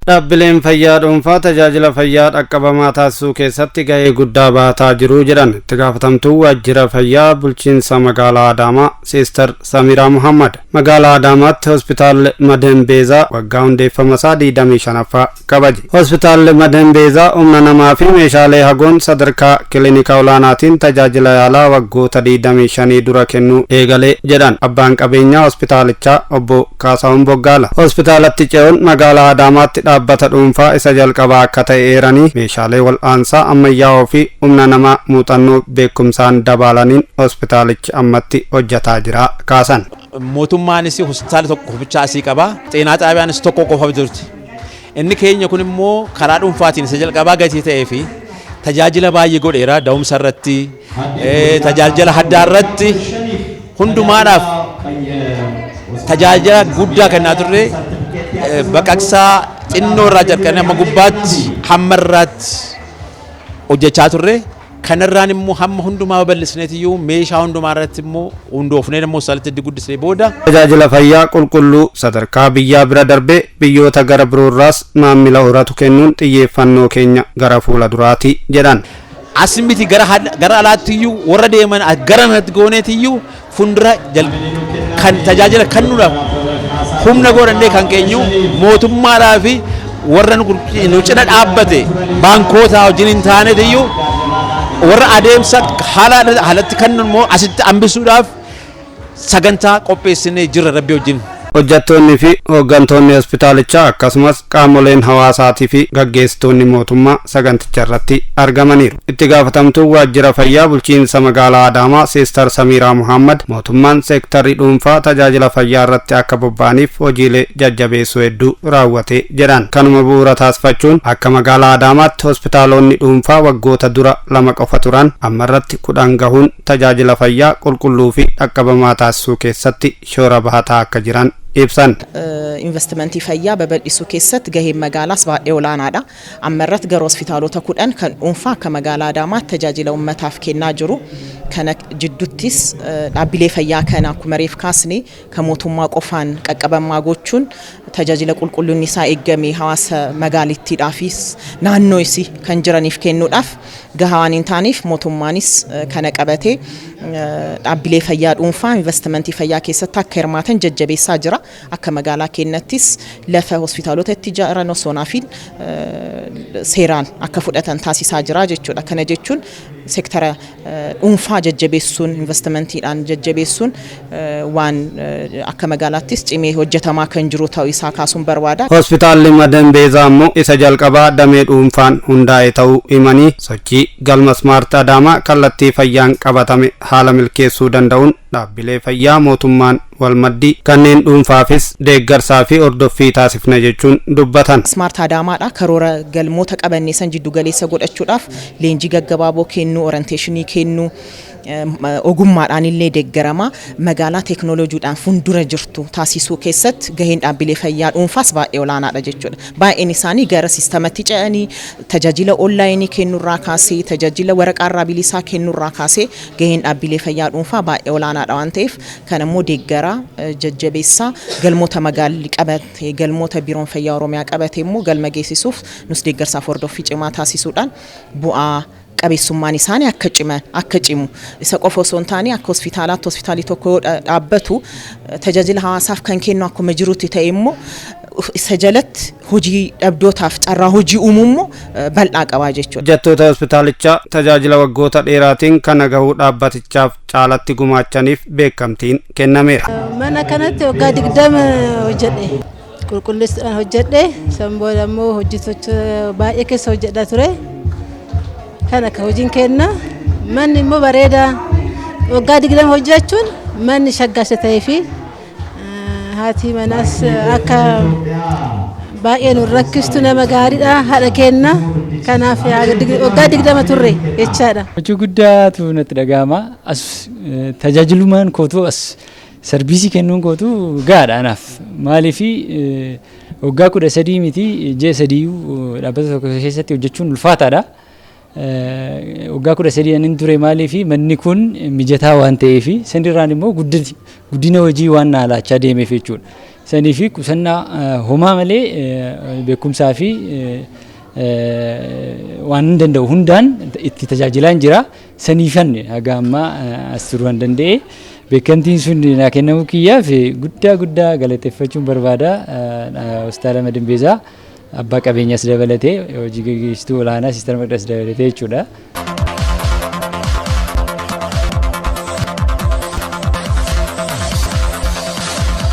Dhaabbileen fayyaa dhuunfaa tajaajila fayyaa dhaqqabamaa taasisuu keessatti gahee guddaa baataa jiru jedhan itti gaafatamtuu waajjira fayyaa bulchiinsa magaalaa Adaamaa Sister Samiraa Muhammad. Magaalaa Adaamaatti hospitaalli Madembeezaa waggaa hundeeffama isaa 25ffaa kabaje. Hospitaalli Madembeezaa humna namaa fi meeshaalee hagoon sadarkaa kilinika olaanaatiin tajaajila yaalaa waggoota 25 dura kennuu eegalee jedhan abbaan qabeenyaa hospitaalichaa obbo Kaasahuun Boggaala. Hospitaalatti ce'uun magaalaa Adaamaatti dhaabbata dhuunfaa isa jalqabaa akka ta'e eeranii meeshaalee wal'aansaa ammayyaa'oo fi humna namaa muuxannoo beekumsaan dabalaniin hospitaalichi ammatti hojjetaa jira kaasan. Mootummaanis hospitaala tokko qofaa asii qaba. Xeenaa xaabiyaanis tokko qofa jirti. Inni keenya kun immoo karaa dhuunfaatiin isa jalqabaa gatii ta'ee fi tajaajila baay'ee godheera da'umsa irratti tajaajila haddaa irratti hundumaadhaaf tajaajila guddaa kennaa turre baqaqsaa xinnoo irraa jalqabnee amma gubbaatti hamma irraatti hojjechaa turre. Kanarraan immoo hamma hundumaa babal'isneetiyyuu meeshaa hundumaa irratti immoo hundoofnee immoo salatti guddisnee booda tajaajila fayyaa qulqulluu sadarkaa biyyaa bira darbee biyyoota gara biroorraas maamila horatu kennuun xiyyeeffannoo keenya gara fuula duraati jedhan. Asimiti gara alaattiyyuu warra deeman gara natti gooneetiyyuu fundura kan tajaajila kennuudhaaf humna godhannee kan keenyu mootummaadhaa fi warra nu cina dhaabbate baankootaa wajjin hin taaneetiyyuu warra adeemsa haalatti kennan immoo asitti hambisuudhaaf sagantaa qopheessinee jirra rabbi wajjin. Hojjettoonni fi hooggantoonni hospitaalichaa akkasumas qaamoleen hawaasaatii fi gaggeessitoonni mootummaa saganticha irratti argamaniiru. Itti gaafatamtuu waajjira fayyaa bulchiinsa magaalaa Adaamaa Sister Samiraa Muhammad mootummaan seektarii dhuunfaa tajaajila fayyaa irratti akka bobba'aniif hojiilee jajjabeessuu hedduu raawwatee jedhan. Kanuma bu'uura taasifachuun akka magaalaa Adaamaatti hospitaalonni dhuunfaa waggoota dura 2 qofa turan amma irratti 10 gahuun tajaajila fayyaa qulqulluu fi dhaqqabamaa taasisuu keessatti shoora bahataa akka jiran ibsan. Investimentii fayyaa babal'isuu keessatti gaheen magaalaas baay'ee olaanaadha. Amma irratti gara hospitaalota 10 kan dhuunfaa akka magaalaa Adaamaatti tajaajila uummataaf kennaa jiru. Kana jidduuttis dhaabbilee fayyaa kana akkuma reef kaasne kan mootummaa qofaan qaqqabamaa gochuun tajaajila qulqullinni isaa eegamee hawaasa magaalittiidhaafis naannoo isii kan jiraniif kennuudhaaf gahaa waan hin taaneef mootummaanis kana qabatee dhaabbilee fayyaa dhuunfaa investimentii fayyaa keessatti akka hirmaatan jajjabeessaa jira. Akka magaalaa keenyattis lafa hospitaalota itti ijaaran osoo naafin seeraan akka fudhatan taasisaa jira jechuudha. Kana jechuun seektara dhuunfaa jajjabeessuun investimentiidhaan jajjabeessuun waan akka magaalaattis cimee hojjetamaa kan jiru ta'uu isaa kaasuun barbaada. Hospitaalli Madembeezaa immoo isa jalqabaa damee dhuunfaan hundaa'e ta'uu himanii sochii galma Smart Adaamaa kallattii fayyaan qabatame haala milkeessuu danda'uun dhaabbilee fayyaa mootummaan walmaddii kanneen dhuunfaafis deeggarsaa fi hordoffii taasifna jechuun dubbatan. Smart Adaamaadha karoora galmoota qabannee san jiddu galeessa godhachuudhaaf leenjii gaggabaaboo kennuu, orienteeshinii kennuu ogummaadhaan illee deeggarama magaalaa teeknooloojiidhaan fuuldura jirtu taasisuu keessatti gaheen dhaabbilee fayyaa dhuunfaas baay'ee olaanaadha jechuudha. Baay'een isaanii gara siistamatti ce'anii tajaajila onlaayinii kennuurraa kaasee tajaajila waraqaarraa bilisaa kennuurraa kaasee gaheen dhaabbilee fayyaa dhuunfaa baay'ee olaanaadha waan ta'eef kan immoo deeggara jajjabeessaa galmoota magaalli qabate galmoota biiroon fayyaa Oromiyaa qabate immoo galma geessisuuf nus deeggarsaaf hordoffii cimaa taasisuudhaan bu'aa qabeessummaan isaanii akka cimu isa qofa osoo hin taane akka hospitaalii tokko dhaabbatu tajaajila hawaasaaf kan kennu akkuma jirutti ta'e immoo isa jalatti hojii dhabdootaaf carraa hojii uumuu bal'aa qabaa jechuudha. Hojjettoota hospitaalichaa tajaajila waggoota dheeraatiin kana gahuu dhaabbatichaaf caalatti gumaachaniif beekamtiin kennameera. Mana kanatti waggaa 20 hojjedhe. Qulqulleessuudhaan hojjedhe. San booda immoo hojjettoota baay'ee keessa hojjedhaa ture. Kana ka hojiin kenna manni immoo bareeda waggaa 20 hojjechuun manni shaggaasa ta'ee fi haati manaas akka baay'ee nu rakkistu nama gaariidha haadha kenna kanaaf waggaa 20 turre jechaadha. Hojii guddaatu natti dhagahama as tajaajilumaan kootu as sarbiisii kennuun kootu gaadha anaaf maaliifi waggaa 13 miti ji'a 3 dhaabbata tokko keessatti hojjechuun ulfaataadha. waggaa 13 anin ture maaliifi manni kun mijataa waan ta'eefi sanirraan immoo guddina hojii waan naalaachaa deemeef jechuudha. sanii fi qusannaa homaa malee beekumsaa fi waan hin danda'u hundaan itti tajaajilaa jira. Saniifan haga ammaa as turuu hin danda'e. Beekamtiin sun naa kennamu kiyyaaf guddaa galateeffachuun barbaada. Hospitaala Madimbeezaa abbaa qabeenyaas dabalatee hojii gaggeessituu olaanaa Siistar Maqdas dabalatee jechuudha.